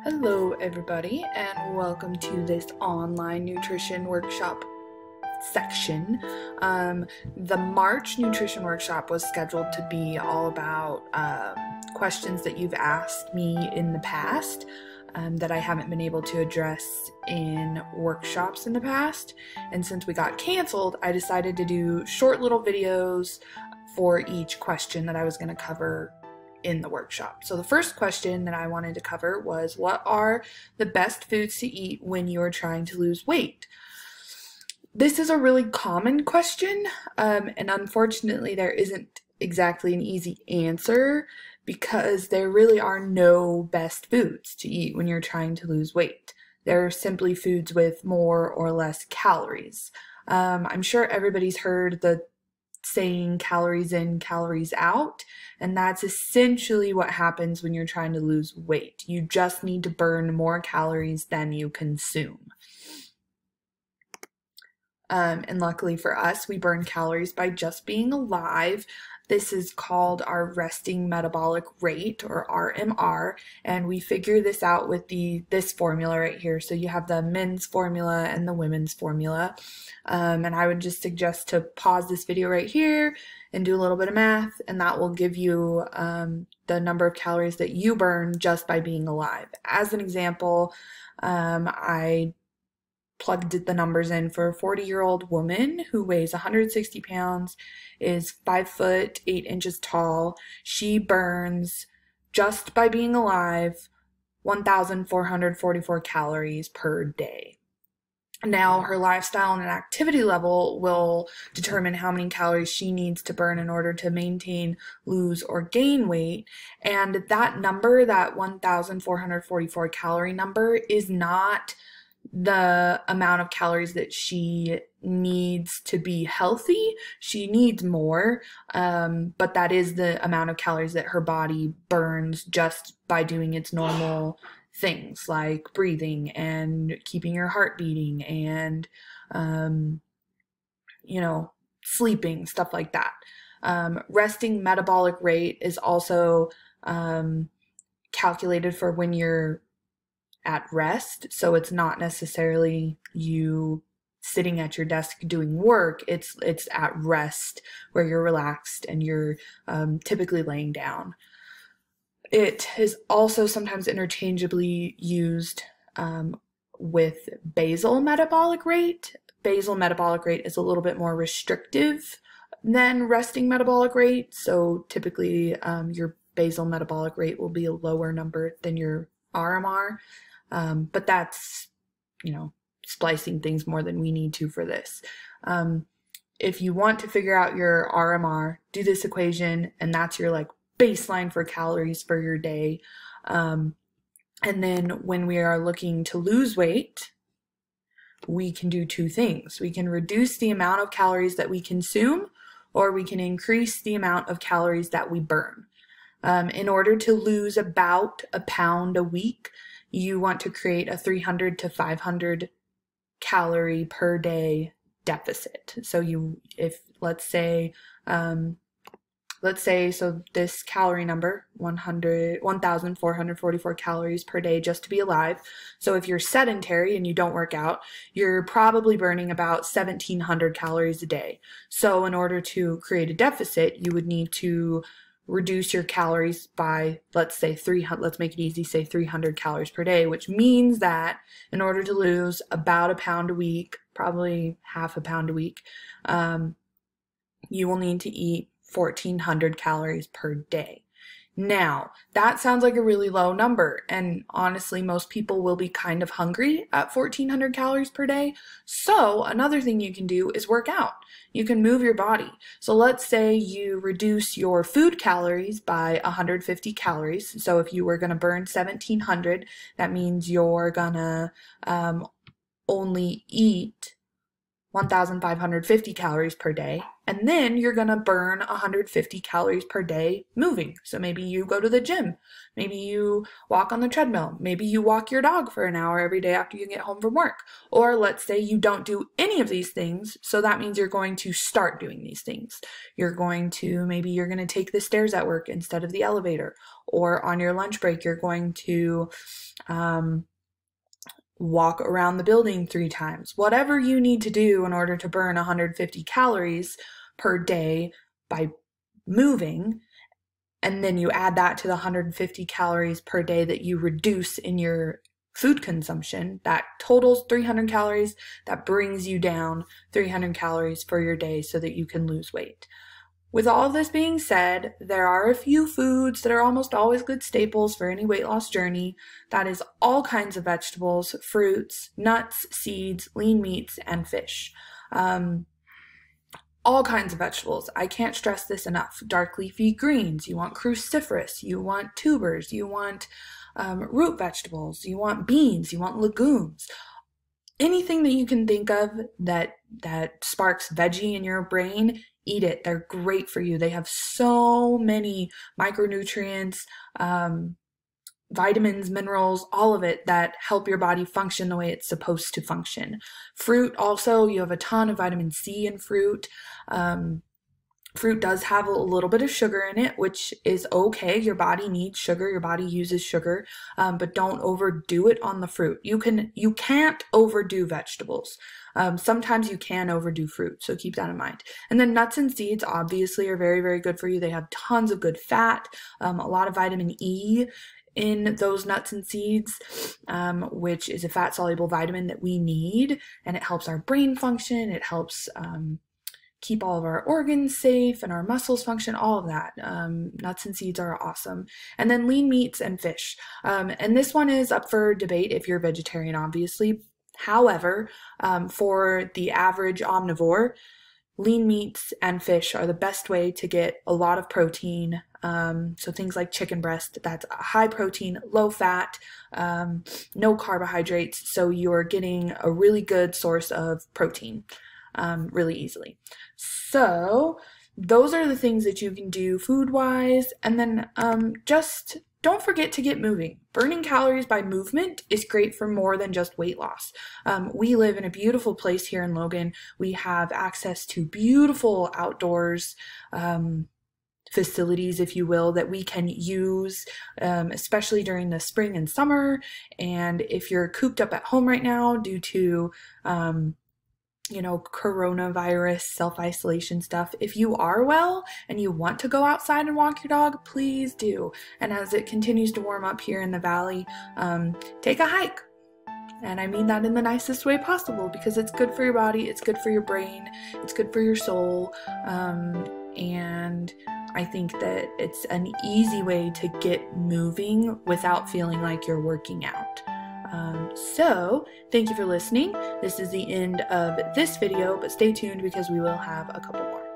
Hello everybody and welcome to this online nutrition workshop section. The March nutrition workshop was scheduled to be all about questions that you've asked me in the past that I haven't been able to address in workshops in the past. And since we got canceled, I decided to do short little videos for each question that I was going to cover in the workshop. So the first question that I wanted to cover was, what are the best foods to eat when you're trying to lose weight? This is a really common question, and unfortunately there isn't exactly an easy answer because there really are no best foods to eat when you're trying to lose weight. They're simply foods with more or less calories. I'm sure everybody's heard the saying calories in, calories out, and that's essentially what happens when you're trying to lose weight. You just need to burn more calories than you consume. And luckily for us, we burn calories by just being alive. This is called our resting metabolic rate, or RMR, and we figure this out with this formula right here. So you have the men's formula and the women's formula. And I would just suggest to pause this video right here and do a little bit of math, and that will give you the number of calories that you burn just by being alive. As an example, I plugged the numbers in for a 40-year-old woman who weighs 160 pounds, is 5 foot 8 inches tall. She burns, just by being alive, 1,444 calories per day. Now, her lifestyle and activity level will determine how many calories she needs to burn in order to maintain, lose, or gain weight. And that number, that 1,444 calorie number, is not the amount of calories that she needs to be healthy. She needs more, but that is the amount of calories that her body burns just by doing its normal things like breathing and keeping your heart beating and, sleeping, stuff like that. Resting metabolic rate is also calculated for when you're at rest, so it's not necessarily you sitting at your desk doing work. It's at rest where you're relaxed and you're typically laying down. It is also sometimes interchangeably used with basal metabolic rate. Basal metabolic rate is a little bit more restrictive than resting metabolic rate, so typically your basal metabolic rate will be a lower number than your RMR. But that's, splicing things more than we need to for this. If you want to figure out your RMR, do this equation, and that's your baseline for calories for your day. And then when we are looking to lose weight, we can do two things. We can reduce the amount of calories that we consume, or we can increase the amount of calories that we burn. In order to lose about a pound a week, you want to create a 300 to 500 calorie per day deficit. So let's say, so this calorie number, 1,444 calories per day just to be alive. So if you're sedentary and you don't work out, you're probably burning about 1,700 calories a day. So in order to create a deficit, you would need to reduce your calories by, let's say 300, let's make it easy, say 300 calories per day, which means that in order to lose about a pound a week, probably half a pound a week, you will need to eat 1,400 calories per day. Now, that sounds like a really low number, and honestly, most people will be kind of hungry at 1,400 calories per day. So another thing you can do is work out. You can move your body. So let's say you reduce your food calories by 150 calories. So if you were going to burn 1,700, that means you're gonna only eat 1,550 calories per day, and then you're going to burn 150 calories per day moving. So maybe you go to the gym, maybe you walk on the treadmill, maybe you walk your dog for an hour every day after you get home from work. Or let's say you don't do any of these things, so that means you're going to start doing these things. Maybe you're going to take the stairs at work instead of the elevator, or on your lunch break you're going to walk around the building 3 times. Whatever you need to do in order to burn 150 calories per day by moving, and then you add that to the 150 calories per day that you reduce in your food consumption, that totals 300 calories. That brings you down 300 calories for your day so that you can lose weight. With all of this being said, there are a few foods that are almost always good staples for any weight loss journey. That is all kinds of vegetables, fruits, nuts, seeds, lean meats, and fish. All kinds of vegetables. I can't stress this enough. Dark leafy greens. You want cruciferous. You want tubers. You want root vegetables. You want beans. You want legumes. Anything that you can think of that sparks veggie in your brain, eat it. They're great for you. They have so many micronutrients, vitamins, minerals, all of it that help your body function the way it's supposed to function. Fruit also, you have a ton of vitamin C in fruit. Fruit does have a little bit of sugar in it, which is okay. Your body needs sugar. Your body uses sugar, but don't overdo it on the fruit. You can't overdo vegetables. Sometimes you can overdo fruit, so keep that in mind. And then nuts and seeds obviously are very, very good for you. They have tons of good fat, a lot of vitamin E in those nuts and seeds, which is a fat-soluble vitamin that we need, and it helps our brain function. It helps keep all of our organs safe and our muscles function, all of that. Nuts and seeds are awesome. And then lean meats and fish. And this one is up for debate if you're a vegetarian, obviously. However, for the average omnivore, lean meats and fish are the best way to get a lot of protein. So things like chicken breast, that's high protein, low fat, no carbohydrates. So you're getting a really good source of protein really easily. So those are the things that you can do food-wise. And then just don't forget to get moving. Burning calories by movement is great for more than just weight loss. We live in a beautiful place here in Logan. We have access to beautiful outdoors facilities, if you will, that we can use, especially during the spring and summer. And if you're cooped up at home right now due to coronavirus, self-isolation stuff, if you are well and you want to go outside and walk your dog, please do. And as it continues to warm up here in the valley, take a hike. And I mean that in the nicest way possible, because it's good for your body, it's good for your brain, it's good for your soul, and I think that it's an easy way to get moving without feeling like you're working out. So thank you for listening. This is the end of this video, but stay tuned because we will have a couple more.